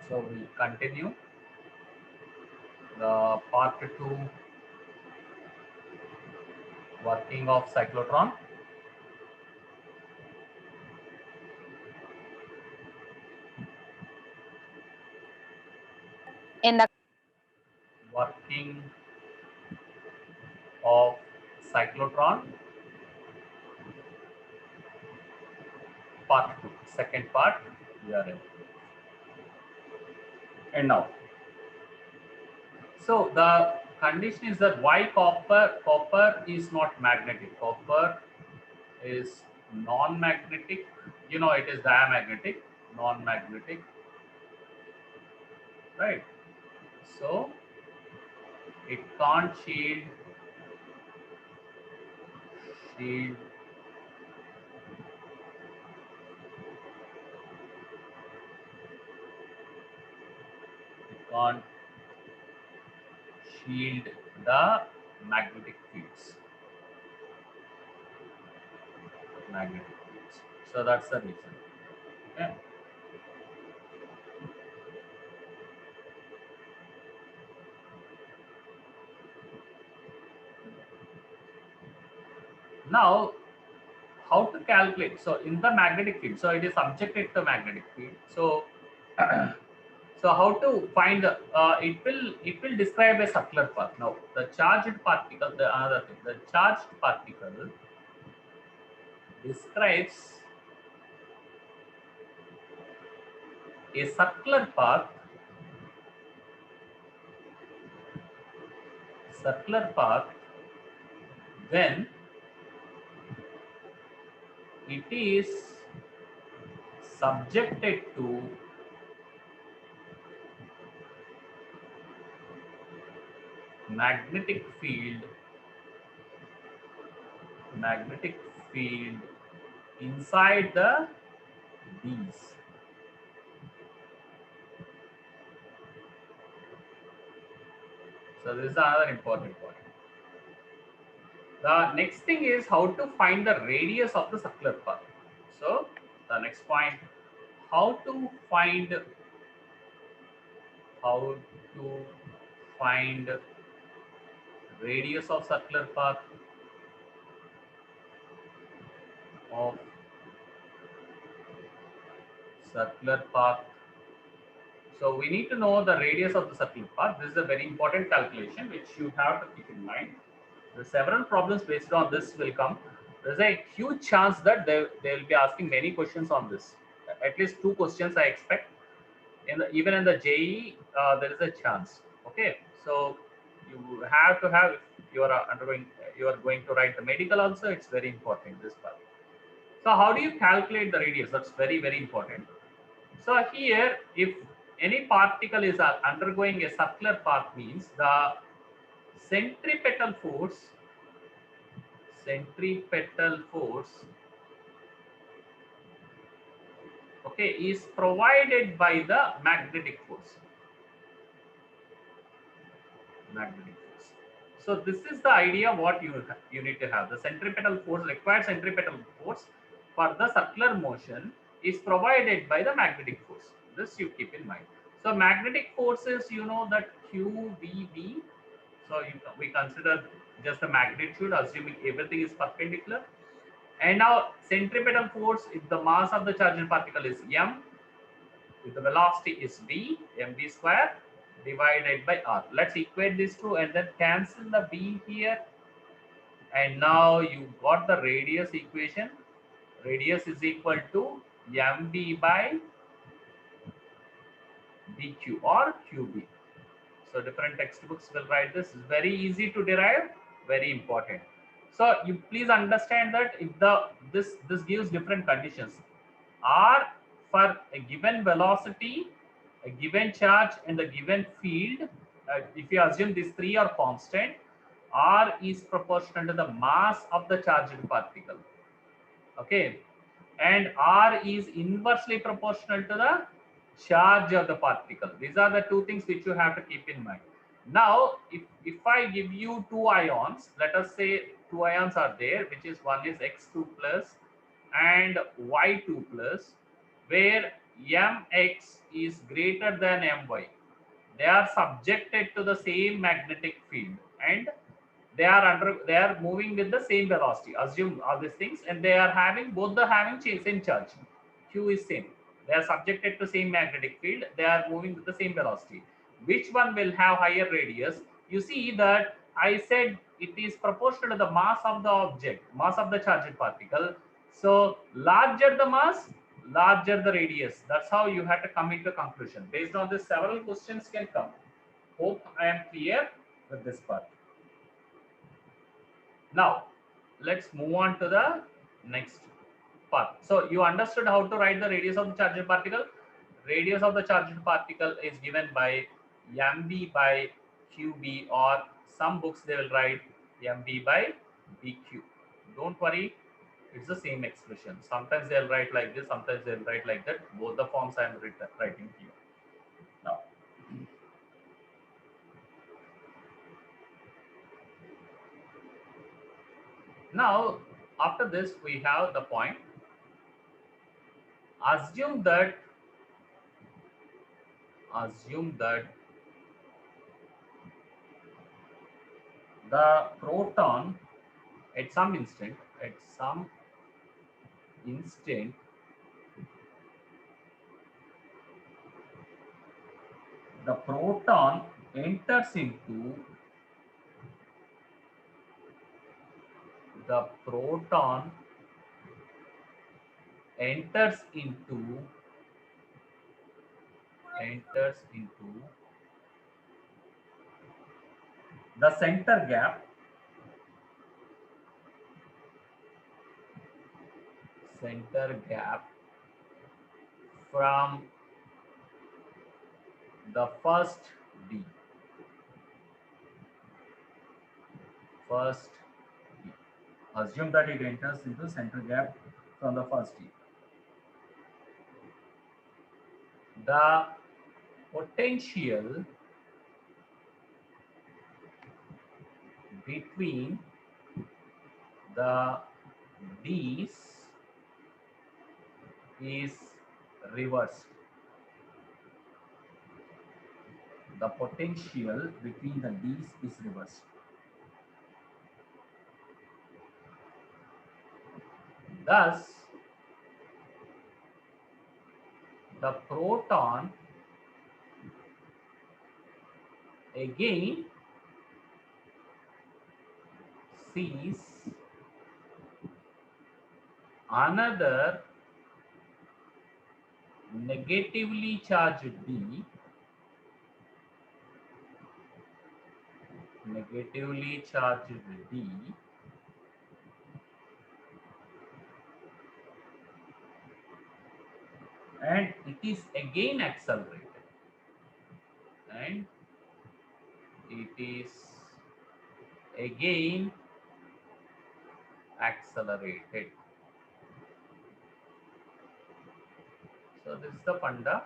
So we continue the part 2 working of cyclotron. In the Working of cyclotron, part 2, second part we are in. And now, so the condition is that why copper is not magnetic. Copper is non-magnetic. You know, it is diamagnetic, non-magnetic, right? So it can't shield can't shield the magnetic fields. So that's the reason. Okay. Now, how to calculate? So in the magnetic field, so it is subjected to magnetic field. So so how to find it will describe a circular path. Now the charged particle, the another thing, the charged particle describes a circular path when it is subjected to magnetic field inside the bees. So this is another important point. The next thing is how to find the radius of the circular path. So the next point, how to find radius of circular path of circular path. So we need to know the radius of the circular path. This is a very important calculation which you have to keep in mind. The several problems based on this will come. There's a huge chance that they will be asking many questions on this. At least 2 questions I expect. Even in the JE, there is a chance. Okay, so you have to have, if you are you are going to write the medical also, it's very important, this part. So how do you calculate the radius? That's very, very important. So here, if any particle is undergoing a circular path, means the centripetal force okay, is provided by the magnetic force. So this is the idea what you need to have. The centripetal force, required centripetal force for the circular motion is provided by the magnetic force. This you keep in mind. So magnetic forces, you know that QVB. So we consider just the magnitude, assuming everything is perpendicular. And now centripetal force, if the mass of the charged particle is m, if the velocity is v, mv square divided by r. Let's equate these two and then cancel the v here. And now you got the radius equation. Radius is equal to mv by dq or qb. So different textbooks will write this. It's very easy to derive, very important. So you please understand that if this gives different conditions. R for a given velocity, a given charge, and a given field. If you assume these three are constant, R is proportional to the mass of the charged particle. Okay, and R is inversely proportional to the charge of the particle. These are the two things which you have to keep in mind. Now, if I give you two ions, let us say two ions are there, which is one is X2 plus and Y2 plus, where mx is greater than my, they are subjected to the same magnetic field, and they are moving with the same velocity. Assume all these things, and they are having both the having same charge. Q is same. They are subjected to same magnetic field. They are moving with the same velocity. Which one will have higher radius? You see that I said it is proportional to the mass of the object, mass of the charged particle. So larger the mass, larger the radius. That's how you have to come into conclusion. Based on this, several questions can come. Hope I am clear with this part. Now, let's move on to the next part. So, you understood how to write the radius of the charged particle? Radius of the charged particle is given by mv by qb, or some books they will write mv by bq. Don't worry, it's the same expression. Sometimes they'll write like this, sometimes they'll write like that. Both the forms I am writing here. Now, now after this we have the point. Assume that assume that the proton at some instant the proton enters into the proton enters into enters into the center gap from the D first D. Assume that it enters into center gap from the first D. The potential between the D's is reversed. The potential between the D's is reversed. Thus, the proton again sees another negatively charged D, and it is again accelerated. And it is again accelerated. So this is the funda,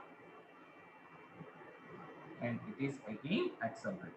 and it is again accelerated.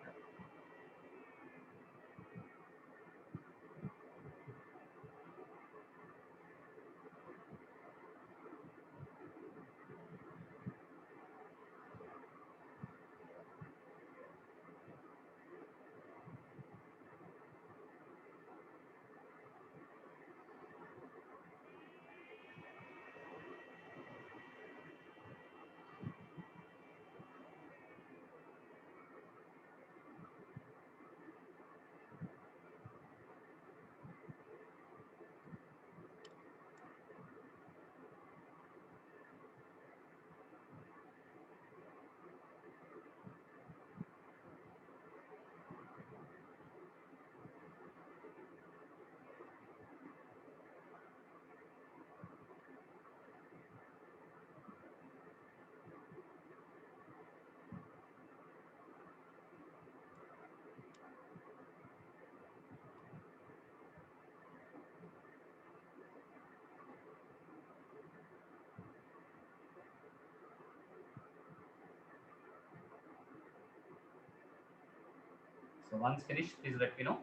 So once finished, please let me know.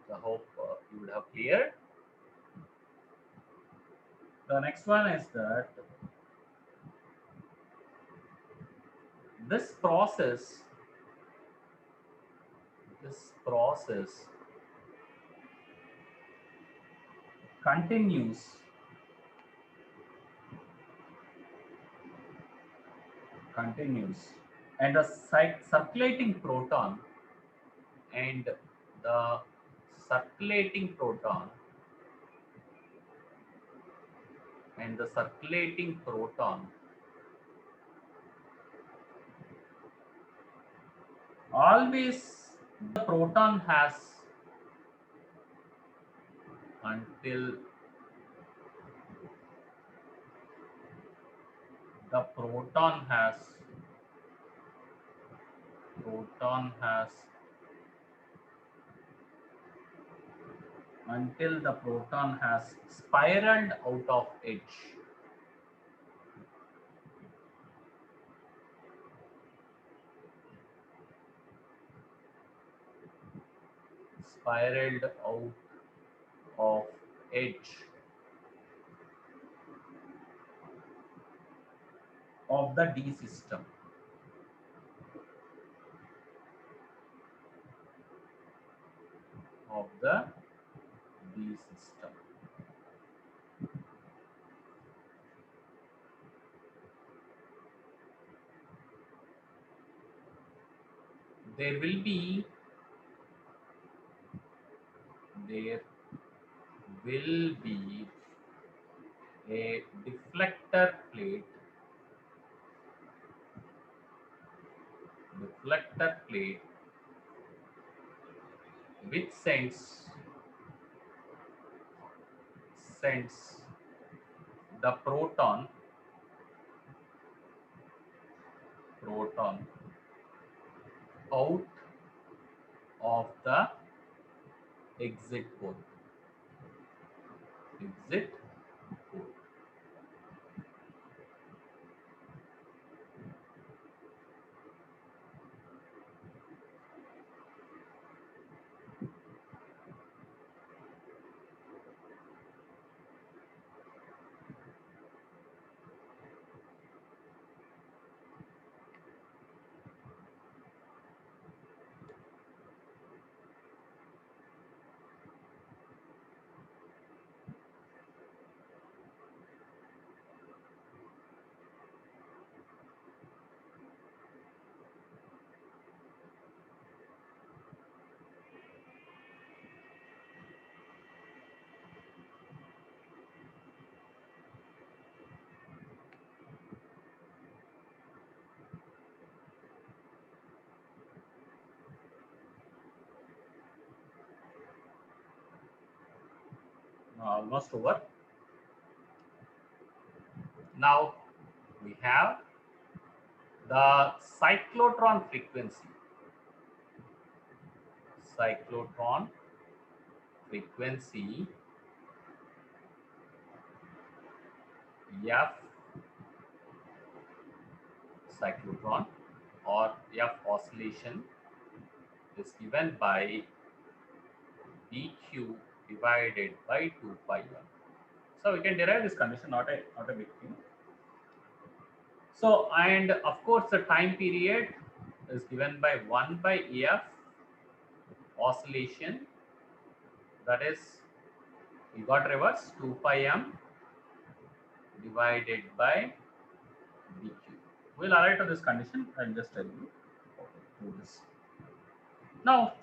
So I hope you would have cleared. The next one is that This process continues and the circulating proton and the circulating proton and the circulating proton always the proton has until the proton has until the proton has spiraled out of edge. Spiraled out of edge of the D system. Of the D system. There will be a deflector plate which sends the proton out of the exit port. Almost over. Now we have the cyclotron frequency. Cyclotron frequency F cyclotron or F oscillation is given by dq divided by 2 pi m. So we can derive this condition, not a big thing. So, and of course the time period is given by 1 by F oscillation, that is we got reverse 2 pi m divided by dq. We'll arrive to this condition. I'll just tell you do this. Now,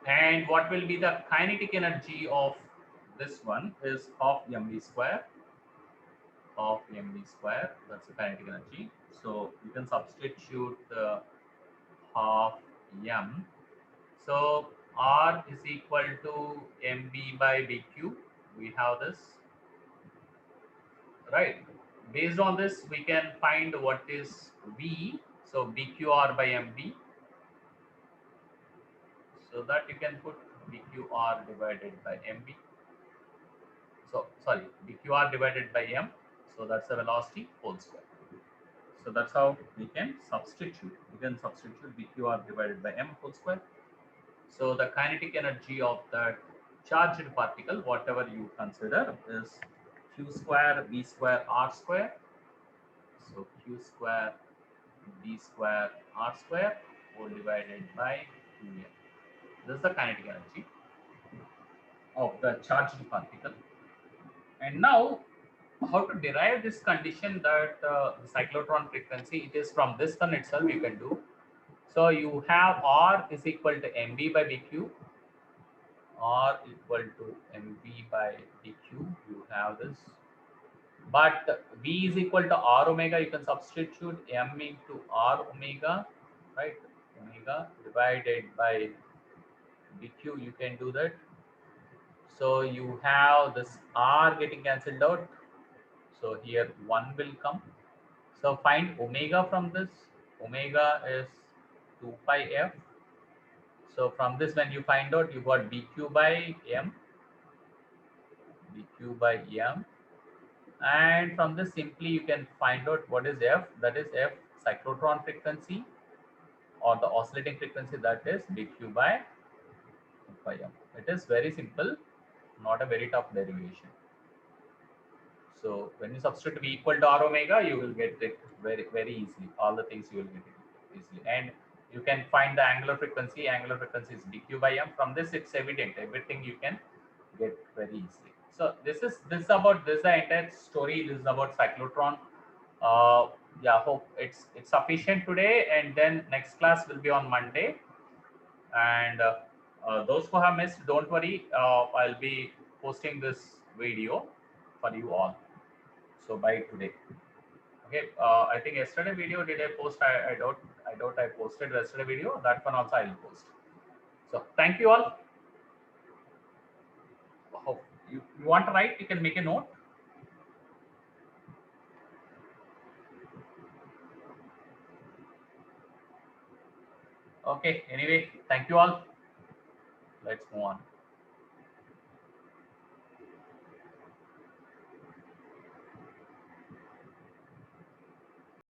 and what will be the kinetic energy of this one is half mv square. That's the kinetic energy. So you can substitute half m. So R is equal to mv by dq. We have this, right? Based on this, we can find what is v. So bqr by mv. So that you can put bqr divided by mv. So sorry, bqr divided by m. So that's the velocity whole square. So that's how we can substitute. We can substitute bqr divided by m whole square. So the kinetic energy of that charged particle, whatever you consider, is q square v square r square. So q square d square r square whole divided by 2m. This is the kinetic energy of the charged particle. And now, how to derive this condition that the cyclotron frequency, it is from this one itself you can do. So you have R is equal to mv by bq, R equal to mv by dq, you have this. But v is equal to r omega, you can substitute m into r omega, right? Omega divided by dq, you can do that. So you have this r getting cancelled out. So here 1 will come. So find omega from this. Omega is 2 pi f. So from this, when you find out, you got dq by m, dq by m. And from this, simply you can find out what is f. That is f cyclotron frequency, or the oscillating frequency, that is dq by 2 pi m. It is very simple, not a very tough derivation. So when you substitute v equal to r omega, you will get it very easily. All the things you will get it easily, and you can find the angular frequency. Angular frequency is dq by m. From this, it's evident. Everything you can get very easily. So this is the entire story. This is about cyclotron. Yeah, hope it's sufficient today, and then next class will be on Monday. And those who have missed, don't worry. I'll be posting this video for you all. So by today. Okay. I think yesterday video did I post? I doubt I posted yesterday video. That one also I will post. So thank you all. Hope you want to write, you can make a note. Okay. Anyway, thank you all. Let's move on.